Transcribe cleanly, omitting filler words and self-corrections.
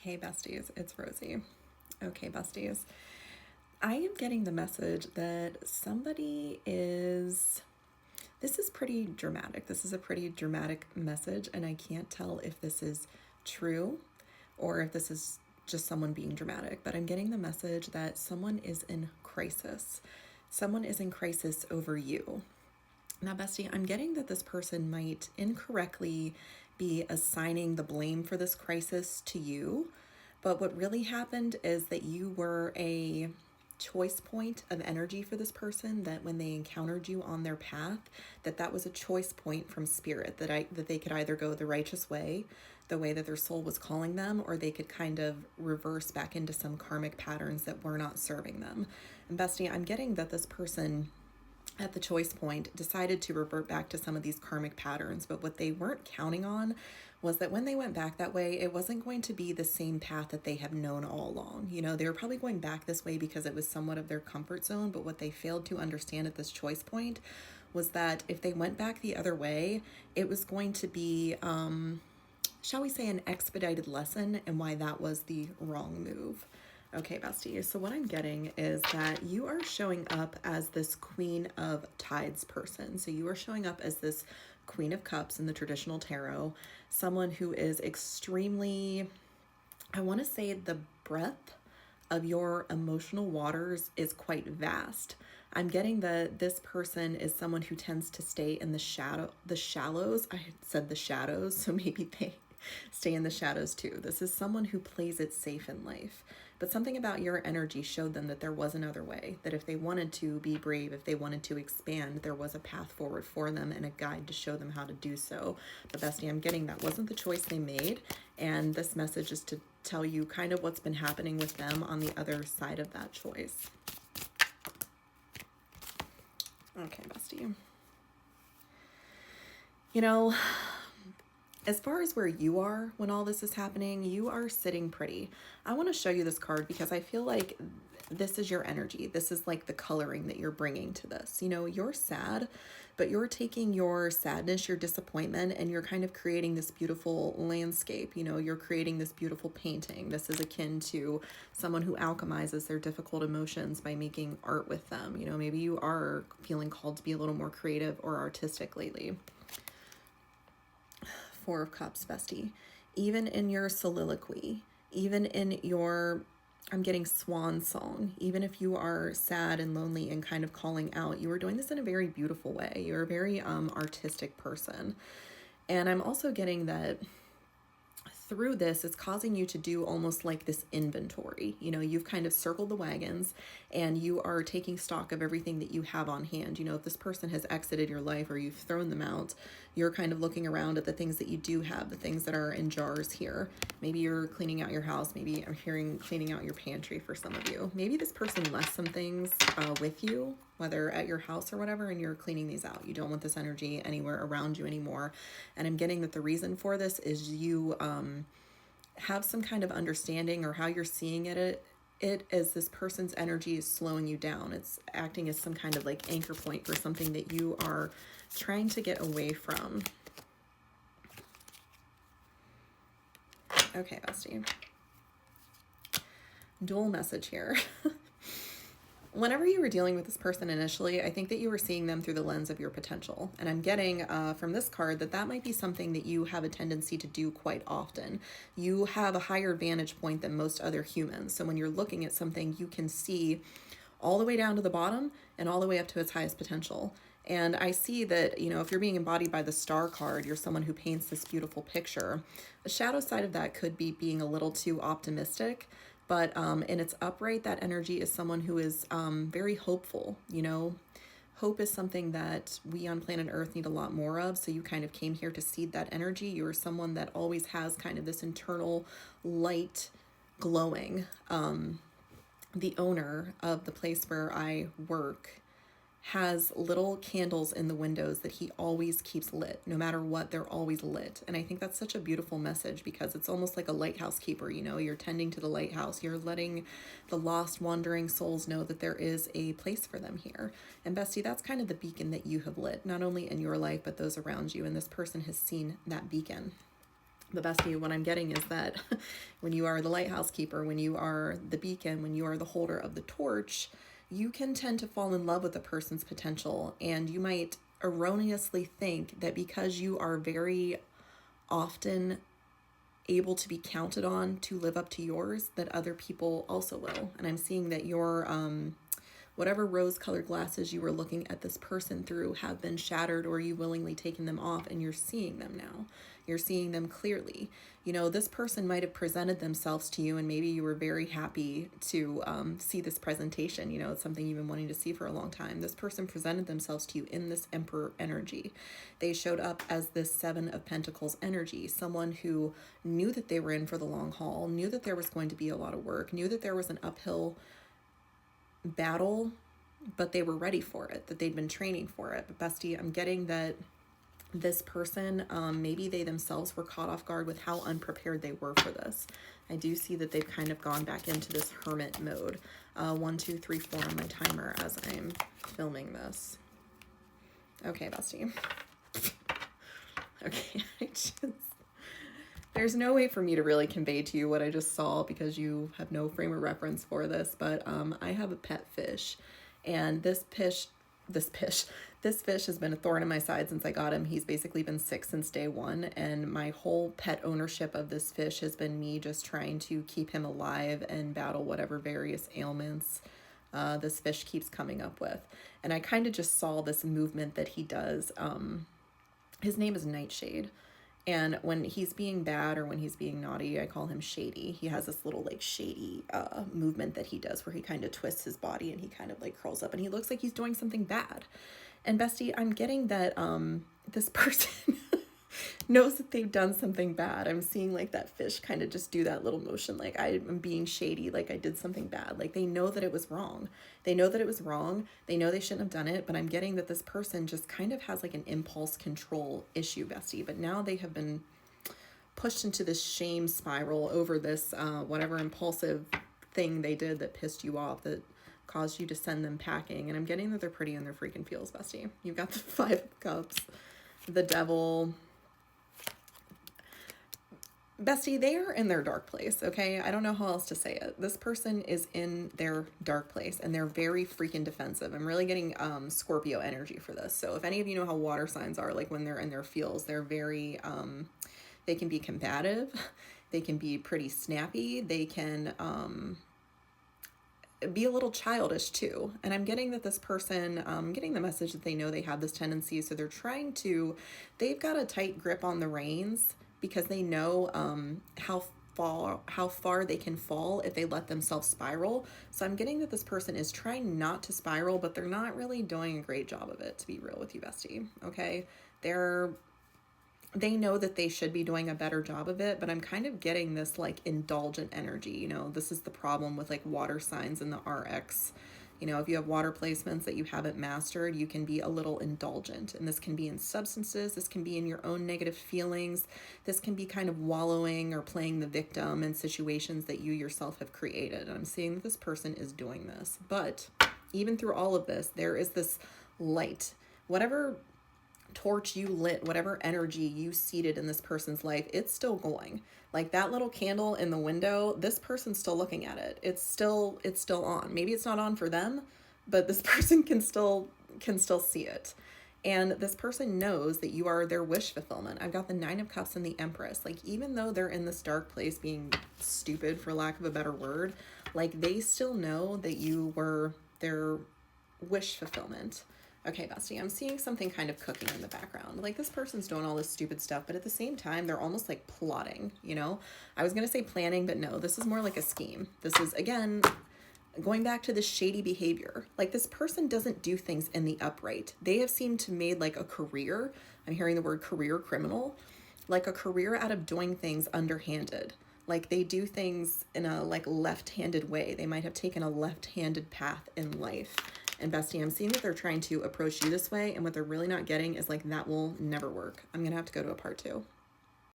Hey besties, it's Rosie. Okay, besties. I am getting the message that somebody is. This is pretty dramatic. This is a pretty dramatic message, and I can't tell if this is true or if this is just someone being dramatic. But I'm getting the message that someone is in crisis. Someone is in crisis over you. Now, bestie, I'm getting that this person might incorrectly be assigning the blame for this crisis to you. But what really happened is that you were a choice point of energy for this person, that when they encountered you on their path, that was a choice point from spirit, that they could either go the righteous way, the way that their soul was calling them, or they could kind of reverse back into some karmic patterns that were not serving them. And bestie, I'm getting that this person at the choice point decided to revert back to some of these karmic patterns, but what they weren't counting on was that when they went back that way, it wasn't going to be the same path that they have known all along. You know, they were probably going back this way because it was somewhat of their comfort zone, but what they failed to understand at this choice point was that if they went back the other way, it was going to be, shall we say, an expedited lesson, and why that was the wrong move. Okay, bestie, so what I'm getting is that you are showing up as this Queen of Tides person. So you are showing up as this Queen of Cups in the traditional tarot, someone who is extremely, I want to say the breadth of your emotional waters is quite vast. I'm getting that this person is someone who tends to stay in the shallows. I said the shadows, so maybe they stay in the shadows too. This is someone who plays it safe in life. But something about your energy showed them that there was another way, that if they wanted to be brave, if they wanted to expand, there was a path forward for them and a guide to show them how to do so. But bestie, I'm getting that wasn't the choice they made. And this message is to tell you kind of what's been happening with them on the other side of that choice. Okay, bestie. You know, as far as where you are when all this is happening, you are sitting pretty. I want to show you this card because I feel like this is your energy. This is like the coloring that you're bringing to this. You know, you're sad, but you're taking your sadness, your disappointment, and you're kind of creating this beautiful landscape. You know, you're creating this beautiful painting. This is akin to someone who alchemizes their difficult emotions by making art with them. You know, maybe you are feeling called to be a little more creative or artistic lately. Four of Cups, bestie. Even in your soliloquy, even in your, I'm getting swan song, even if you are sad and lonely and kind of calling out, you are doing this in a very beautiful way. You're a very artistic person. And I'm also getting that through this, it's causing you to do almost like this inventory. You know, you've kind of circled the wagons and you are taking stock of everything that you have on hand. You know, if this person has exited your life or you've thrown them out, you're kind of looking around at the things that you do have, the things that are in jars here. Maybe you're cleaning out your house. Maybe I'm hearing cleaning out your pantry for some of you. Maybe this person left some things with you, whether at your house or whatever, and you're cleaning these out. You don't want this energy anywhere around you anymore. And I'm getting that the reason for this is you have some kind of understanding, or how you're seeing it as this person's energy is slowing you down. It's acting as some kind of like anchor point for something that you are trying to get away from. Okay, bestie. Dual message here. Whenever you were dealing with this person initially, I think that you were seeing them through the lens of your potential. And I'm getting from this card that might be something that you have a tendency to do quite often. You have a higher vantage point than most other humans. So when you're looking at something, you can see all the way down to the bottom and all the way up to its highest potential. And I see that, you know, if you're being embodied by the Star card, you're someone who paints this beautiful picture. The shadow side of that could be being a little too optimistic. But in its upright, that energy is someone who is very hopeful. You know, hope is something that we on planet Earth need a lot more of. So you kind of came here to seed that energy. You are someone that always has kind of this internal light glowing. The owner of the place where I work has little candles in the windows that he always keeps lit. No matter what, they're always lit. And I think that's such a beautiful message, because it's almost like a lighthouse keeper. You know, you're tending to the lighthouse. You're letting the lost, wandering souls know that there is a place for them here. And bestie, that's kind of the beacon that you have lit, not only in your life, but those around you. And this person has seen that beacon. But bestie, what I'm getting is that when you are the lighthouse keeper, when you are the beacon, when you are the holder of the torch, you can tend to fall in love with a person's potential. And you might erroneously think that because you are very often able to be counted on to live up to yours, that other people also will. And I'm seeing that your whatever rose-colored glasses you were looking at this person through have been shattered, or you willingly taken them off, and you're seeing them now. You're seeing them clearly. You know, this person might have presented themselves to you, and maybe you were very happy to see this presentation. You know, it's something you've been wanting to see for a long time. This person presented themselves to you in this Emperor energy. They showed up as this Seven of Pentacles energy, someone who knew that they were in for the long haul, knew that there was going to be a lot of work, knew that there was an uphill battle, but they were ready for it, that they'd been training for it. But bestie, I'm getting that this person, maybe they themselves were caught off guard with how unprepared they were for this. I do see that they've kind of gone back into this hermit mode. 1, 2, 3, 4 on my timer as I'm filming this. Okay, bestie. Okay, there's no way for me to really convey to you what I just saw because you have no frame of reference for this, but I have a pet fish, and this fish has been a thorn in my side since I got him. He's basically been sick since day one, and my whole pet ownership of this fish has been me just trying to keep him alive and battle whatever various ailments this fish keeps coming up with. And I kind of just saw this movement that he does. His name is Nightshade. And when he's being bad or when he's being naughty, I call him Shady. He has this little like shady movement that he does where he kind of twists his body and he kind of like curls up and he looks like he's doing something bad. And bestie, I'm getting that this person knows that they've done something bad. I'm seeing like that fish kind of just do that little motion like I'm being shady, like I did something bad. Like they know that it was wrong. They know that it was wrong. They know they shouldn't have done it, but I'm getting that this person just kind of has like an impulse control issue, bestie. But now they have been pushed into this shame spiral over this whatever impulsive thing they did that pissed you off, that caused you to send them packing. And I'm getting that they're pretty in their freaking feels, bestie. You've got the 5 of Cups, the Devil. Bestie, they are in their dark place, okay? I don't know how else to say it. This person is in their dark place, and they're very freaking defensive. I'm really getting Scorpio energy for this. So if any of you know how water signs are, like when they're in their feels, they're very, they can be combative. They can be pretty snappy. They can be a little childish too. And I'm getting that this person, getting the message that they know they have this tendency. So they're trying to, they've got a tight grip on the reins, because they know how far they can fall if they let themselves spiral. So I'm getting that this person is trying not to spiral, but they're not really doing a great job of it, to be real with you, bestie. Okay, they know that they should be doing a better job of it, but I'm kind of getting this like indulgent energy. You know, this is the problem with like water signs in the RX. You know, if you have water placements that you haven't mastered, you can be a little indulgent. And this can be in substances. This can be in your own negative feelings. This can be kind of wallowing or playing the victim in situations that you yourself have created. And I'm seeing that this person is doing this. But even through all of this, there is this light. Whatever torch you lit, whatever energy you seeded in this person's life, it's still going. Like that little candle in the window, this person's still looking at it. It's still on. Maybe it's not on for them, but this person can still see it. And this person knows that you are their wish fulfillment. I've got the 9 of Cups and the Empress. Like even though they're in this dark place being stupid, for lack of a better word, like they still know that you were their wish fulfillment. Okay, bestie, I'm seeing something kind of cooking in the background. Like this person's doing all this stupid stuff, but at the same time, they're almost like plotting, you know? I was going to say planning, but no, this is more like a scheme. This is, again, going back to the shady behavior. Like this person doesn't do things in the upright. They have seemed to made like a career. I'm hearing the word career criminal, like a career out of doing things underhanded. Like they do things in a like left-handed way. They might have taken a left-handed path in life. And bestie, I'm seeing that they're trying to approach you this way, and what they're really not getting is like that will never work. I'm gonna have to go to a part 2.